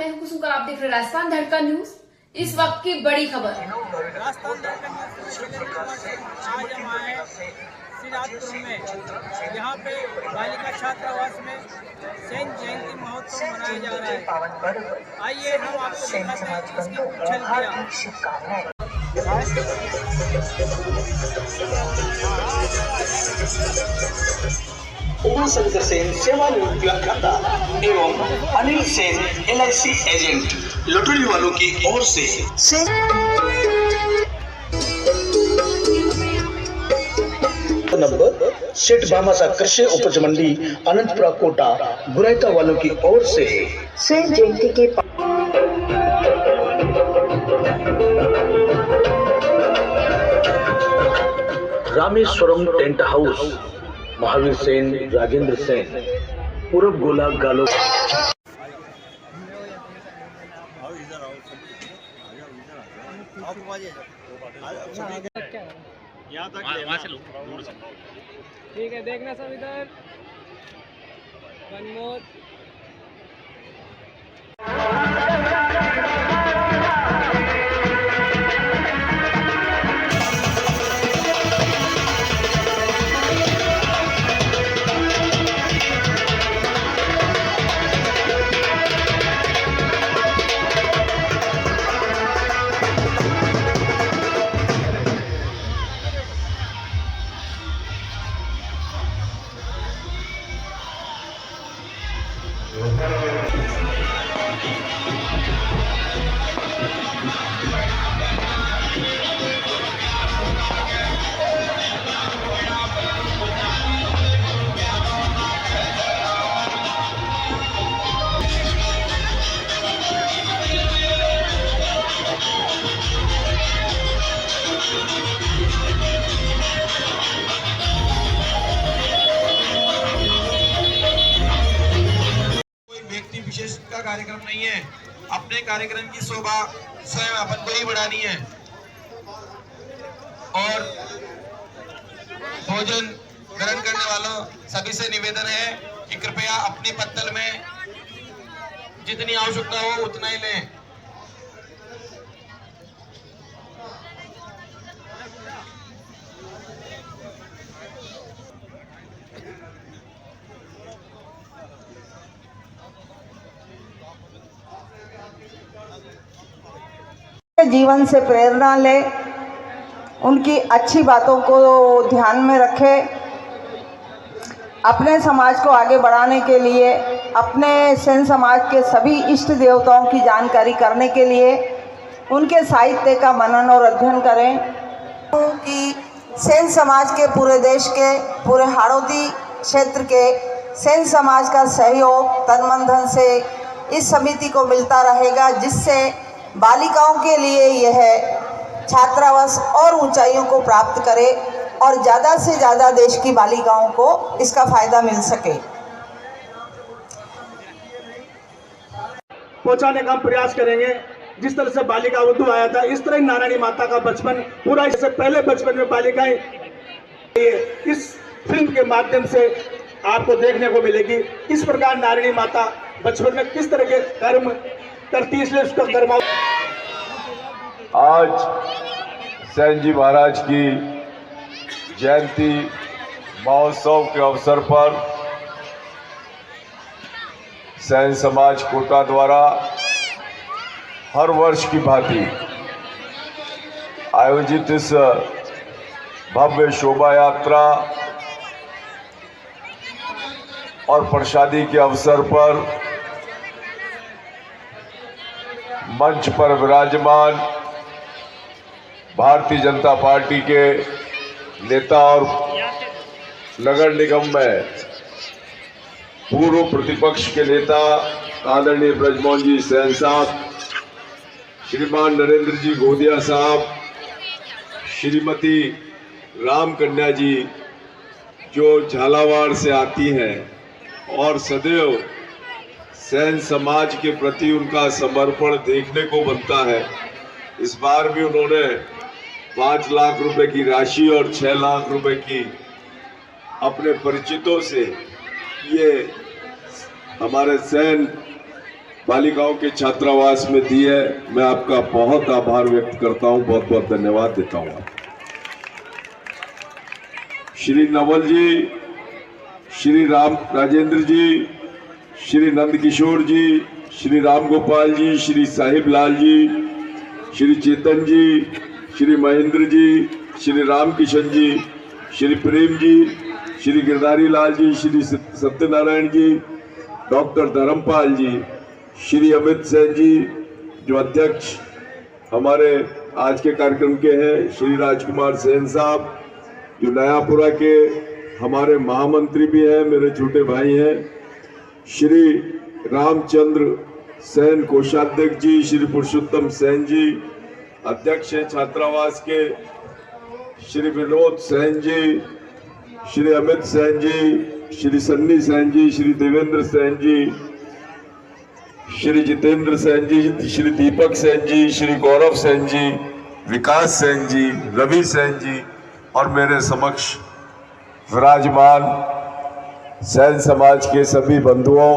मैं हूं कुसुम, आप देख रहे हैं राजस्थान धड़का न्यूज। इस वक्त की बड़ी खबर। राजस्थान धड़का न्यूज आज हम आए श्रीनाथपुर में, यहाँ पे बालिका छात्रावास में सेन जयंती महोत्सव मनाया जा रहा है। आइए हम आपको दिखाते हैं इसकी कुछ झलकियाँ। उमा शंकर सेन सेवानिवृत्त खाता एवं Anil Sen LIC agent lottery वालों की ओर से नंबर सेठ भामासा कृषि उपज मंडी अनंतपुरा कोटा गुराइता वालों की ओर से सेन जयंती के रामेश्वरम टेंट हाउस महावीर सेन राजेंद्र सेन पूरब गोला गालो ठीक है, देखना सब इधर। One more. विशेष का कार्यक्रम नहीं है, अपने कार्यक्रम की शोभा स्वयं अपन को ही बढ़ानी है। और भोजन ग्रहण करने वालों सभी से निवेदन है कि कृपया अपनी पत्तल में जितनी आवश्यकता हो उतना ही लें। जीवन से प्रेरणा ले, उनकी अच्छी बातों को ध्यान में रखे, अपने समाज को आगे बढ़ाने के लिए अपने सेन समाज के सभी इष्ट देवताओं की जानकारी करने के लिए उनके साहित्य का मनन और अध्ययन करें। कि सेन समाज के पूरे देश के पूरे हाड़ौती क्षेत्र के सेन समाज का सहयोग तन मन धन से इस समिति को मिलता रहेगा, जिससे बालिकाओं के लिए यह छात्रावास और ऊंचाइयों को प्राप्त करे और ज़्यादा से ज़्यादा देश की बालिकाओं को इसका फायदा मिल सके। पहुंचाने का हम प्रयास करेंगे। जिस तरह से बालिका वधू आया था, इस तरह नारायणी माता का बचपन पूरा, इससे पहले बचपन में बालिकाएं इस फिल्म के माध्यम से आपको देखने को मिलेगी। इस प्रकार नारायणी माता बचपन में किस तरह के कर्म करती, इसलिए उसका कर्म। आज सेन जी महाराज की जयंती महोत्सव के अवसर पर सेन समाज कोटा द्वारा हर वर्ष की भांति आयोजित इस भव्य शोभा यात्रा और प्रसादी के अवसर पर मंच पर विराजमान भारतीय जनता पार्टी के नेता और नगर निगम में पूर्व प्रतिपक्ष के नेता आदरणीय ब्रजमोहन जी सेन साहब, श्रीमान नरेंद्र जी गोदिया साहब, श्रीमती राम कन्या जी जो झालावाड़ से आती हैं और सदैव सेन समाज के प्रति उनका समर्पण देखने को बनता है। इस बार भी उन्होंने 5 लाख रुपए की राशि और 6 लाख रुपए की अपने परिचितों से ये हमारे सेन बालिकाओं के छात्रावास में दी है, मैं आपका बहुत आभार व्यक्त करता हूं, बहुत बहुत धन्यवाद देता हूं। श्री नवल जी, श्री राम राजेंद्र जी, श्री नंद किशोर जी, श्री राम गोपाल जी, श्री साहिब लाल जी, श्री चेतन जी, श्री महेंद्र जी, श्री राम किशन जी, श्री प्रेम जी, श्री गिरधारी लाल जी, श्री सत्यनारायण जी, डॉक्टर धर्मपाल जी, श्री अमित सेन जी जो अध्यक्ष हमारे आज के कार्यक्रम के हैं, श्री राजकुमार सेन साहब जो नयापुरा के हमारे महामंत्री भी हैं, मेरे छोटे भाई हैं, श्री रामचंद्र सेन कोषाध्यक्ष जी, श्री पुरुषोत्तम सेन जी अध्यक्ष हैं छात्रावास के, श्री विनोद सेन जी, श्री अमित सेन जी, श्री सन्नी सेन जी, श्री देवेंद्र सेन जी, श्री जितेंद्र सेन जी, श्री दीपक सेन जी, श्री गौरव सेन जी, विकास सेन जी, रवि सेन जी और मेरे समक्ष विराजमान सेन समाज के सभी बंधुओं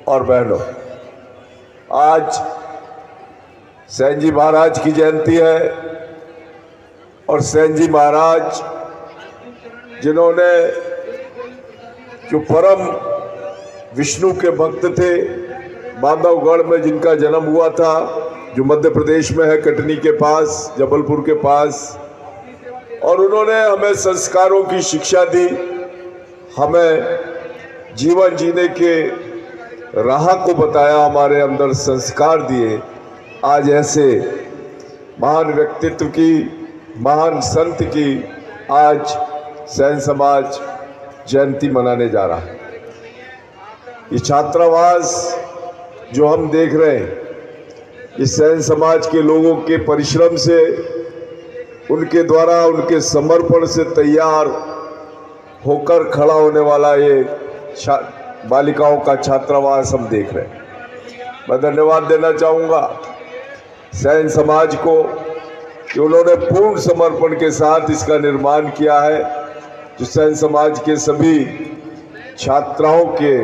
और बहनों, आज सेन जी महाराज की जयंती है और सेन जी महाराज जिन्होंने जो परम विष्णु के भक्त थे, बांधवगढ़ में जिनका जन्म हुआ था, जो मध्य प्रदेश में है, कटनी के पास, जबलपुर के पास, और उन्होंने हमें संस्कारों की शिक्षा दी, हमें जीवन जीने के राह को बताया, हमारे अंदर संस्कार दिए। आज ऐसे महान व्यक्तित्व की, महान संत की आज सेन समाज जयंती मनाने जा रहा है। ये छात्रावास जो हम देख रहे हैं, इस सेन समाज के लोगों के परिश्रम से, उनके द्वारा, उनके समर्पण से तैयार होकर खड़ा होने वाला ये बालिकाओं का छात्रावास हम देख रहे हैं। मैं धन्यवाद देना चाहूँगा सेन समाज को कि उन्होंने पूर्ण समर्पण के साथ इसका निर्माण किया है, जो सेन समाज के सभी छात्राओं के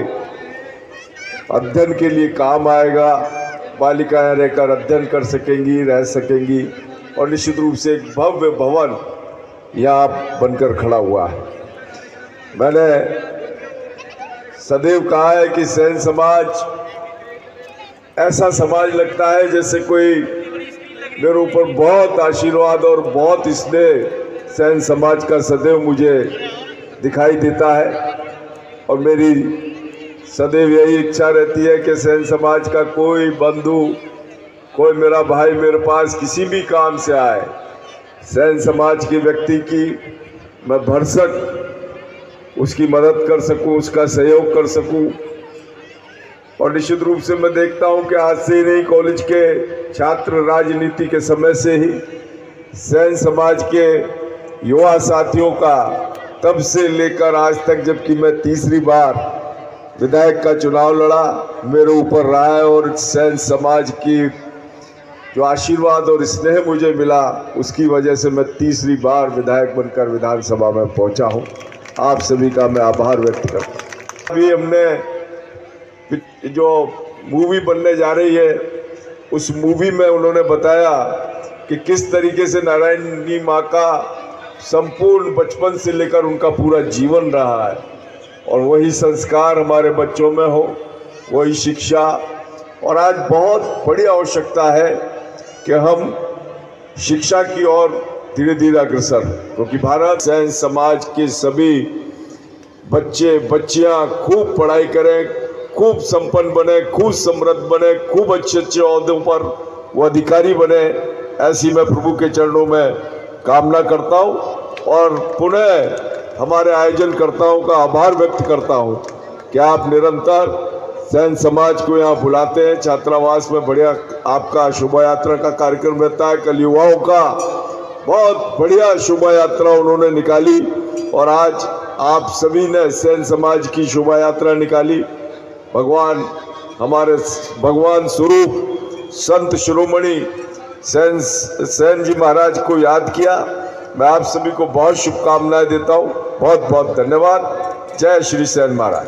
अध्ययन के लिए काम आएगा। बालिकाएं रहकर अध्ययन कर सकेंगी, रह सकेंगी और निश्चित रूप से एक भव्य भवन यहाँ बनकर खड़ा हुआ है। मैंने सदैव कहा है कि सेन समाज ऐसा समाज लगता है जैसे कोई मेरे ऊपर बहुत आशीर्वाद और बहुत स्नेह सेन समाज का सदैव मुझे दिखाई देता है, और मेरी सदैव यही इच्छा रहती है कि सेन समाज का कोई बंधु, कोई मेरा भाई मेरे पास किसी भी काम से आए, सेन समाज के व्यक्ति की मैं भरसक उसकी मदद कर सकूं, उसका सहयोग कर सकूं। और निश्चित रूप से मैं देखता हूं कि आज से ही नहीं, कॉलेज के छात्र राजनीति के समय से ही सेन समाज के युवा साथियों का तब से लेकर आज तक, जबकि मैं तीसरी बार विधायक का चुनाव लड़ा, मेरे ऊपर रहा है, और सेन समाज की जो आशीर्वाद और स्नेह मुझे मिला, उसकी वजह से मैं तीसरी बार विधायक बनकर विधानसभा में पहुंचा हूं। आप सभी का मैं आभार व्यक्त करता हूं। अभी हमने जो मूवी बनने जा रही है, उस मूवी में उन्होंने बताया कि किस तरीके से नारायणी माँ का संपूर्ण बचपन से लेकर उनका पूरा जीवन रहा है, और वही संस्कार हमारे बच्चों में हो, वही शिक्षा। और आज बहुत बड़ी आवश्यकता है कि हम शिक्षा की ओर धीरे धीरे अग्रसर, क्योंकि भारत सेन समाज के सभी बच्चे बच्चियां खूब पढ़ाई करें, खूब संपन्न बने, खूब समृद्ध बने, खूब अच्छे अच्छे ओहदों पर वो अधिकारी बने, ऐसी मैं प्रभु के चरणों में कामना करता हूं। और पुनः हमारे आयोजनकर्ताओं का आभार व्यक्त करता हूं कि आप निरंतर सेन समाज को यहाँ बुलाते हैं। छात्रावास में बढ़िया आपका शोभा यात्रा का कार्यक्रम रहता है। कल युवाओं का बहुत बढ़िया शोभा यात्रा उन्होंने निकाली, और आज आप सभी ने सेन समाज की शोभा यात्रा निकाली। भगवान, हमारे भगवान स्वरूप संत शिरोमणि सेन जी महाराज को याद किया। मैं आप सभी को बहुत शुभकामनाएं देता हूं। बहुत बहुत धन्यवाद। जय श्री सेन महाराज।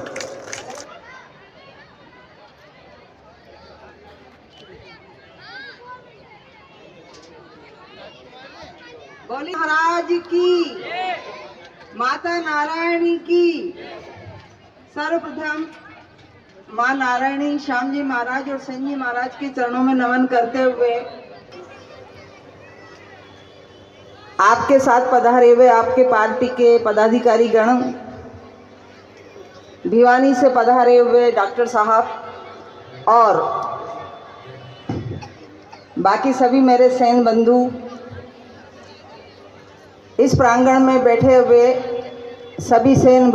बोले महाराज की, माता नारायणी की। सर्वप्रथम माँ नारायणी, श्याम जी महाराज और सेन जी महाराज के चरणों में नमन करते हुए आपके साथ पधारे हुए आपके पार्टी के पदाधिकारी गण, भिवानी से पधारे हुए डॉक्टर साहब और बाकी सभी मेरे सेन बंधु, इस प्रांगण में बैठे हुए सभी सेन